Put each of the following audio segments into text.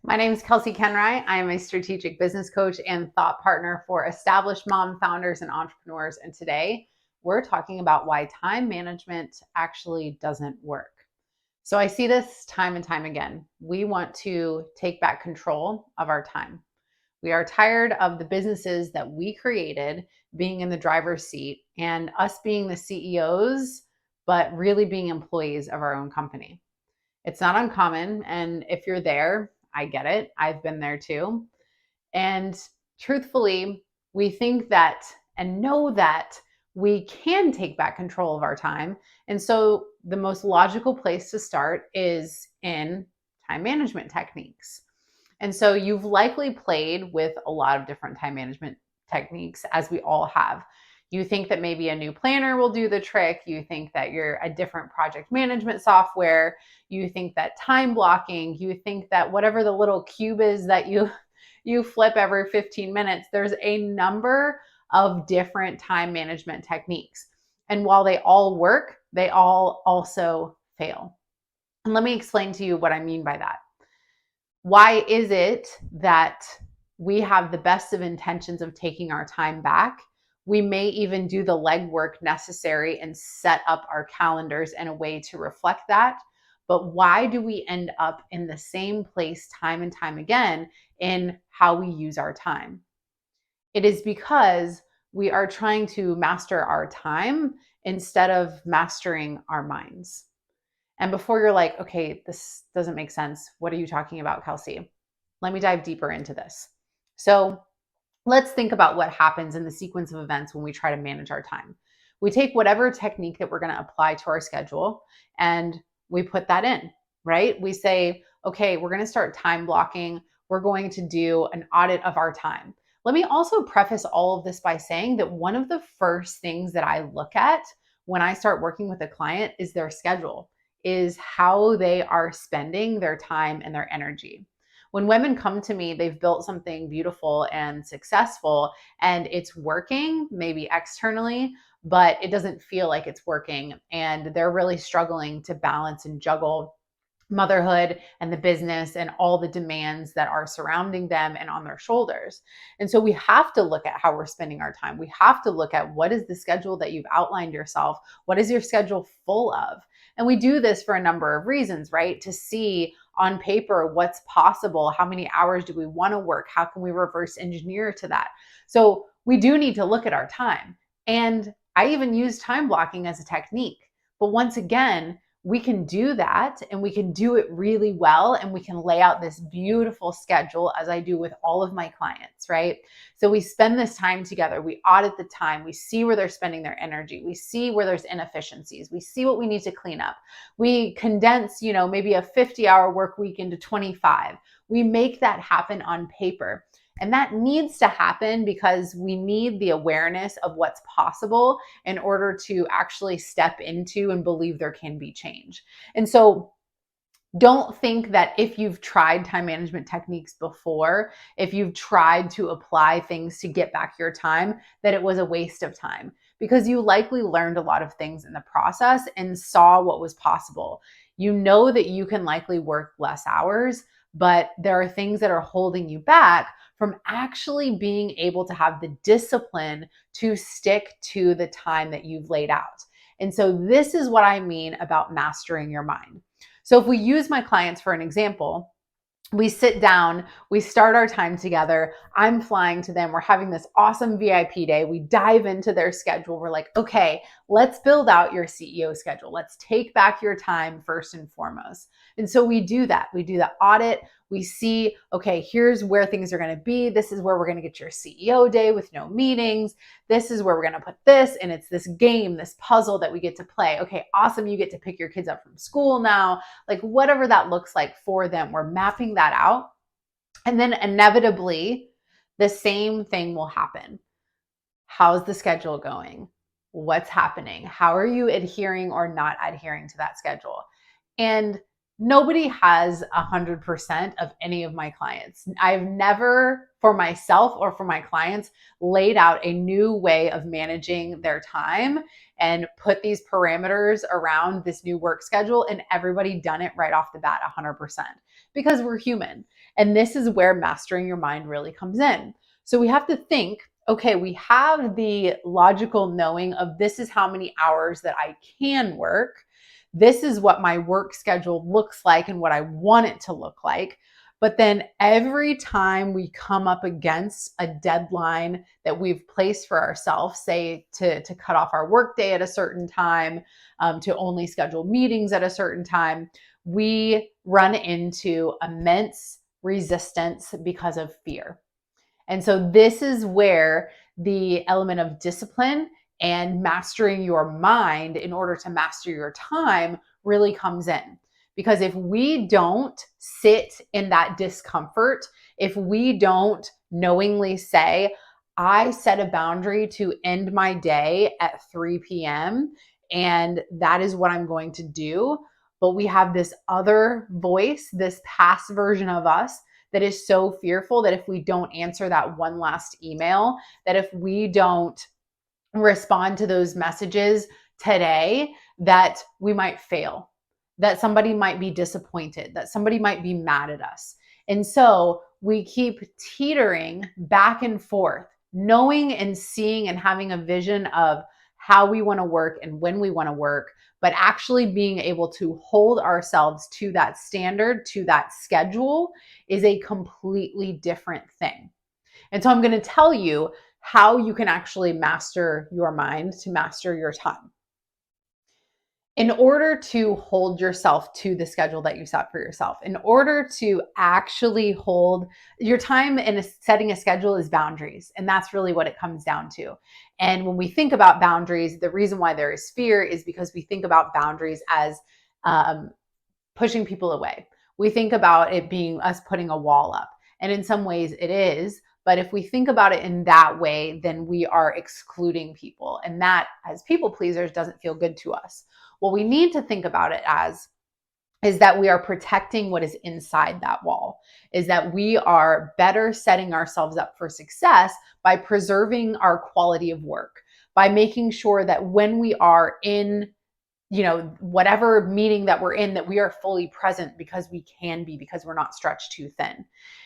My name is Kelsey Kenry. I am a strategic business coach and thought partner for established mom founders and entrepreneurs. And today we're talking about why time management actually doesn't work. So I see this time and time again. We want to take back control of our time. We are tired of the businesses that we created being in the driver's seat and us being the CEOs, but really being employees of our own company. It's not uncommon. And if you're there, I get it. I've been there too. And truthfully, we think that and know that we can take back control of our time. And so the most logical place to start is in time management techniques. And so you've likely played with a lot of different time management techniques, as we all have. You think that maybe a new planner will do the trick. You think that you're a different project management software. You think that time blocking. You think that whatever the little cube is that you flip every 15 minutes, there's a number of different time management techniques. And while they all work, they all also fail. And let me explain to you what I mean by that. Why is it that we have the best of intentions of taking our time back? We may even do the legwork necessary and set up our calendars in a way to reflect that. But why do we end up in the same place time and time again in how we use our time? It is because we are trying to master our time instead of mastering our minds. And before you're like, okay, this doesn't make sense. What are you talking about, Kelsey? Let me dive deeper into this. So let's think about what happens in the sequence of events when we try to manage our time. We take whatever technique that we're going to apply to our schedule and we put that in, right? We say, okay, we're going to start time blocking. We're going to do an audit of our time. Let me also preface all of this by saying that one of the first things that I look at when I start working with a client is their schedule, is how they are spending their time and their energy. When women come to me, they've built something beautiful and successful and it's working, maybe externally, but it doesn't feel like it's working. And they're really struggling to balance and juggle motherhood and the business and all the demands that are surrounding them and on their shoulders. And so we have to look at how we're spending our time. We have to look at what is the schedule that you've outlined yourself? What is your schedule full of? And we do this for a number of reasons, right? To see on paper what's possible. How many hours do we want to work? How can we reverse engineer to that? So we do need to look at our time. And I even use time blocking as a technique. But once again, we can do that and we can do it really well and we can lay out this beautiful schedule as I do with all of my clients, right? So we spend this time together, we audit the time, we see where they're spending their energy, we see where there's inefficiencies, we see what we need to clean up. We condense, maybe a 50-hour work week into 25. We make that happen on paper. And that needs to happen because we need the awareness of what's possible in order to actually step into and believe there can be change. And so don't think that if you've tried time management techniques before, if you've tried to apply things to get back your time, that it was a waste of time, because you likely learned a lot of things in the process and saw what was possible. You know that you can likely work less hours, but there are things that are holding you back from actually being able to have the discipline to stick to the time that you've laid out. And so this is what I mean about mastering your mind. So if we use my clients for an example, we sit down, we start our time together. I'm flying to them. We're having this awesome VIP day. We dive into their schedule. We're like, okay, let's build out your CEO schedule. Let's take back your time first and foremost. And so we do that. We do the audit. We see, okay, here's where things are going to be. This is where we're going to get your CEO day with no meetings. This is where we're going to put this. And it's this game, this puzzle that we get to play. Okay, awesome. You get to pick your kids up from school now. Like whatever that looks like for them, we're mapping that out. And then inevitably, the same thing will happen. How's the schedule going? What's happening? How are you adhering or not adhering to that schedule? And Nobody has 100% of any of my clients. I've never, for myself or for my clients, laid out a new way of managing their time and put these parameters around this new work schedule, and everybody done it right off the bat 100%, because we're human. And this is where mastering your mind really comes in. So we have to think, okay, we have the logical knowing of this is how many hours that I can work. This is what my work schedule looks like and what I want it to look like. But then every time we come up against a deadline that we've placed for ourselves, say to cut off our workday at a certain time, to only schedule meetings at a certain time, we run into immense resistance because of fear. And so this is where the element of discipline and mastering your mind in order to master your time really comes in. Because if we don't sit in that discomfort, if we don't knowingly say, I set a boundary to end my day at 3 p.m., and that is what I'm going to do. But we have this other voice, this past version of us that is so fearful that if we don't answer that one last email, that if we don't respond to those messages today, that we might fail, that somebody might be disappointed, that somebody might be mad at us. And so we keep teetering back and forth, knowing and seeing and having a vision of how we want to work and when we want to work, but actually being able to hold ourselves to that standard, to that schedule, is a completely different thing. And so I'm going to tell you how you can actually master your mind to master your time. In order to hold yourself to the schedule that you set for yourself, in order to actually hold your time in setting a schedule, is boundaries. And that's really what it comes down to. And when we think about boundaries, the reason why there is fear is because we think about boundaries as pushing people away. We think about it being us putting a wall up. And in some ways it is. But if we think about it in that way, then we are excluding people. And that, as people pleasers, doesn't feel good to us. What we need to think about it as is that we are protecting what is inside that wall, is that we are better setting ourselves up for success by preserving our quality of work, by making sure that when we are in whatever meeting that we're in, that we are fully present, because we can be, because we're not stretched too thin.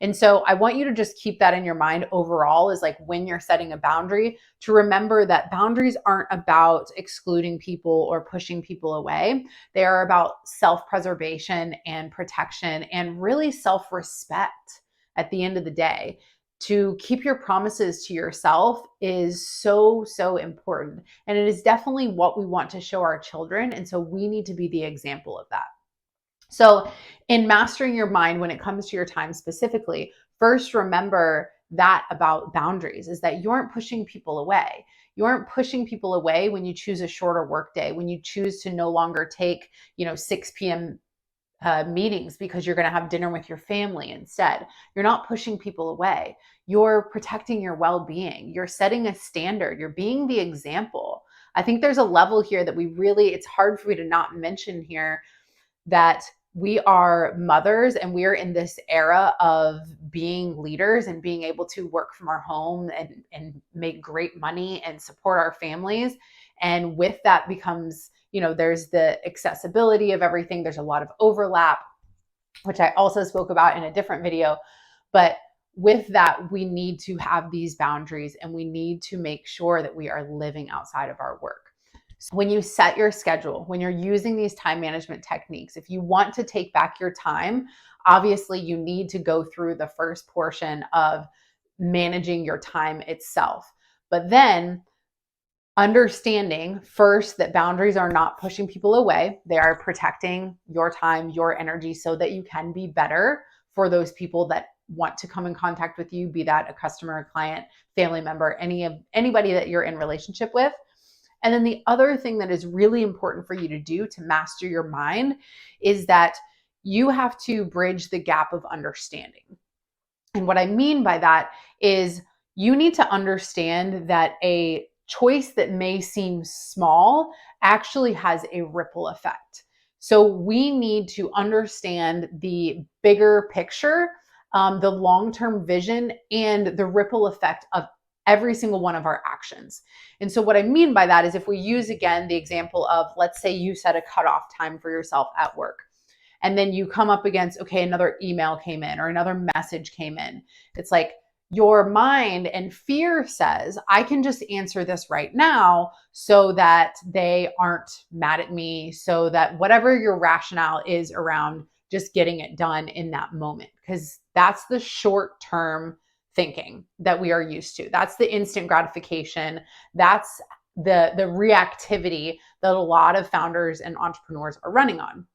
And so I want you to just keep that in your mind overall, is like when you're setting a boundary, to remember that boundaries aren't about excluding people or pushing people away. They are about self-preservation and protection and really self-respect at the end of the day. To keep your promises to yourself is so, so important. And it is definitely what we want to show our children. And so we need to be the example of that. So in mastering your mind, when it comes to your time specifically, first remember that about boundaries is that you aren't pushing people away. You aren't pushing people away when you choose a shorter workday, when you choose to no longer take, 6 p.m. Meetings because you're going to have dinner with your family instead. You're not pushing people away. You're protecting your well-being. You're setting a standard. You're being the example. I think there's a level here that it's hard for me to not mention here, that we are mothers and we're in this era of being leaders and being able to work from our home and make great money and support our families. And with that becomes, there's the accessibility of everything. There's a lot of overlap, which I also spoke about in a different video. But with that, we need to have these boundaries and we need to make sure that we are living outside of our work. So when you set your schedule, when you're using these time management techniques, if you want to take back your time, obviously you need to go through the first portion of managing your time itself. But then understanding first that boundaries are not pushing people away. They are protecting your time, your energy, so that you can be better for those people that want to come in contact with you, be that a customer, a client, family member, anybody that you're in relationship with. And then the other thing that is really important for you to do to master your mind is that you have to bridge the gap of understanding. And what I mean by that is you need to understand that a choice that may seem small actually has a ripple effect. So we need to understand the bigger picture, the long-term vision, and the ripple effect of every single one of our actions. And so what I mean by that is, if we use again the example of, let's say you set a cutoff time for yourself at work, and then you come up against, okay, another email came in or another message came in. It's like your mind and fear says, I can just answer this right now so that they aren't mad at me, so that whatever your rationale is around just getting it done in that moment, because that's the short term thinking that we are used to. That's the instant gratification. That's the reactivity that a lot of founders and entrepreneurs are running on.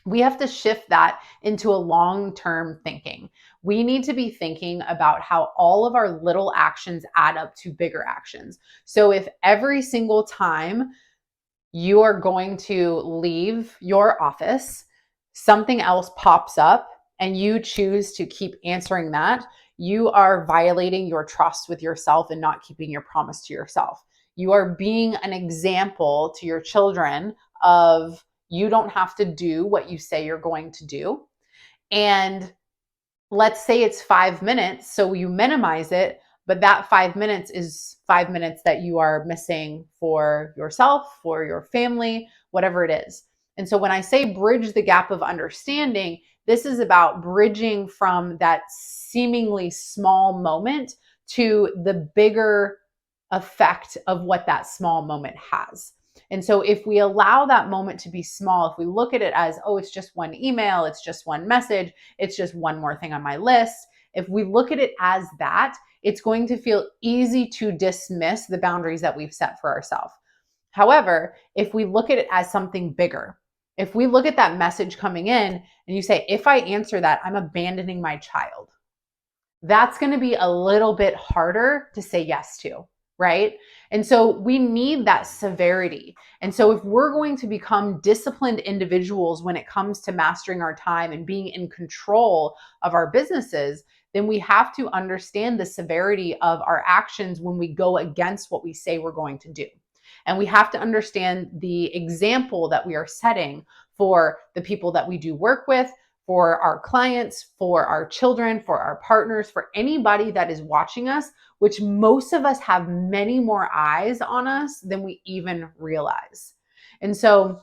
We have to shift that into a long-term thinking. We need to be thinking about how all of our little actions add up to bigger actions. So if every single time you are going to leave your office, something else pops up and you choose to keep answering that, you are violating your trust with yourself and not keeping your promise to yourself. You are being an example to your children of, you don't have to do what you say you're going to do. And let's say it's 5 minutes, so you minimize it, but that 5 minutes is 5 minutes that you are missing for yourself, for your family, whatever it is. And so when I say bridge the gap of understanding, this is about bridging from that seemingly small moment to the bigger effect of what that small moment has. And so if we allow that moment to be small, if we look at it as, oh, it's just one email, it's just one message, it's just one more thing on my list. If we look at it as that, it's going to feel easy to dismiss the boundaries that we've set for ourselves. However, if we look at it as something bigger, if we look at that message coming in and you say, if I answer that, I'm abandoning my child, that's going to be a little bit harder to say yes to, right? And so we need that severity. And so if we're going to become disciplined individuals when it comes to mastering our time and being in control of our businesses, then we have to understand the severity of our actions when we go against what we say we're going to do. And we have to understand the example that we are setting for the people that we do work with, for our clients, for our children, for our partners, for anybody that is watching us, which most of us have many more eyes on us than we even realize. And so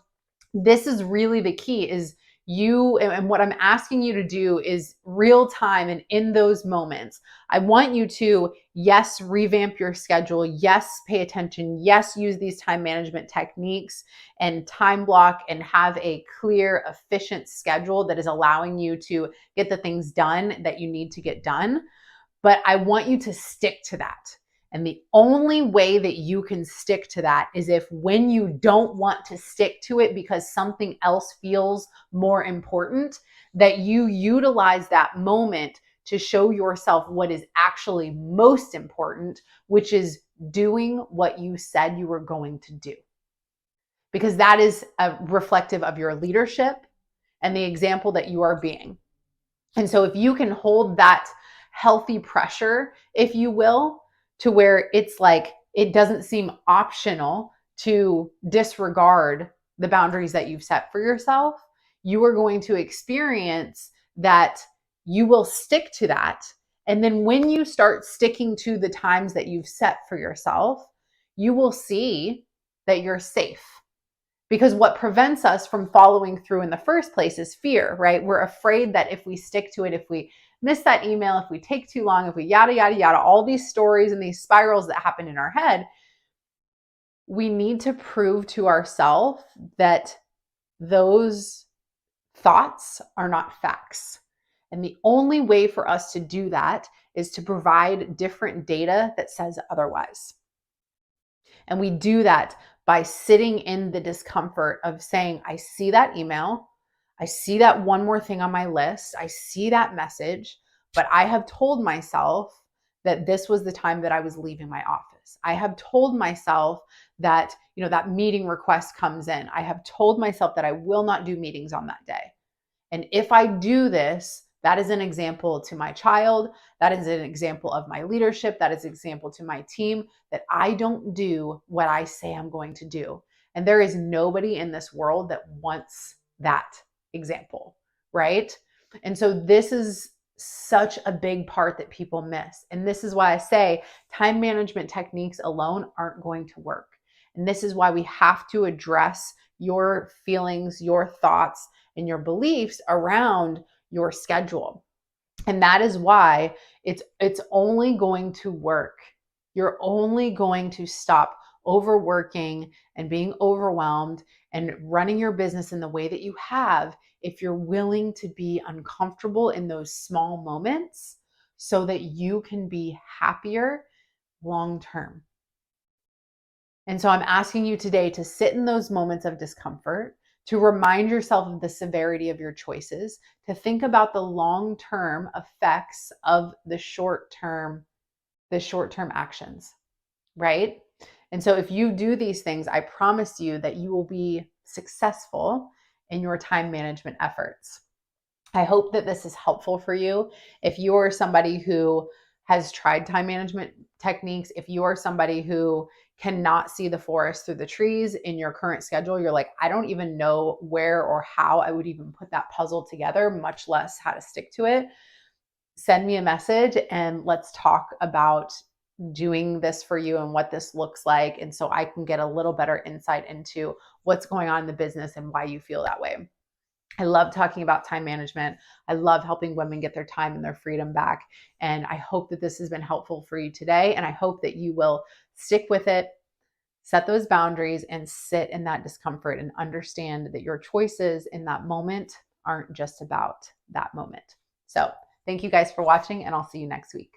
this is really the key, is you, and what I'm asking you to do is real time, and in those moments, I want you to, yes, revamp your schedule. Yes, pay attention. Yes, use these time management techniques and time block and have a clear, efficient schedule that is allowing you to get the things done that you need to get done. But I want you to stick to that. And the only way that you can stick to that is if, when you don't want to stick to it because something else feels more important, that you utilize that moment to show yourself what is actually most important, which is doing what you said you were going to do. Because that is reflective of your leadership and the example that you are being. And so if you can hold that healthy pressure, if you will, to where it's like, it doesn't seem optional to disregard the boundaries that you've set for yourself, you are going to experience that you will stick to that. And then when you start sticking to the times that you've set for yourself, you will see that you're safe. Because what prevents us from following through in the first place is fear, right? We're afraid that if we stick to it, if we miss that email, if we take too long, if we yada, yada, yada, all these stories and these spirals that happen in our head, we need to prove to ourselves that those thoughts are not facts. And the only way for us to do that is to provide different data that says otherwise. And we do that by sitting in the discomfort of saying, I see that email, I see that one more thing on my list, I see that message, but I have told myself that this was the time that I was leaving my office. I have told myself that, that meeting request comes in. I have told myself that I will not do meetings on that day. And if I do this, that is an example to my child. That is an example of my leadership. That is an example to my team, that I don't do what I say I'm going to do. And there is nobody in this world that wants that example, right? And so this is such a big part that people miss. And this is why I say time management techniques alone aren't going to work. And this is why we have to address your feelings, your thoughts, and your beliefs around your schedule. And that is why it's only going to work. You're only going to stop overworking and being overwhelmed and running your business in the way that you have if you're willing to be uncomfortable in those small moments so that you can be happier long term. And so I'm asking you today to sit in those moments of discomfort, to remind yourself of the severity of your choices, to think about the long-term effects of the short-term actions, right? And so if you do these things, I promise you that you will be successful in your time management efforts. I hope that this is helpful for you. If you are somebody who has tried time management techniques, if you are somebody who cannot see the forest through the trees in your current schedule, you're like, I don't even know where or how I would even put that puzzle together, much less how to stick to it. Send me a message and let's talk about doing this for you and what this looks like. And so I can get a little better insight into what's going on in the business and why you feel that way. I love talking about time management. I love helping women get their time and their freedom back. And I hope that this has been helpful for you today. And I hope that you will stick with it, set those boundaries, and sit in that discomfort and understand that your choices in that moment aren't just about that moment. So thank you guys for watching, and I'll see you next week.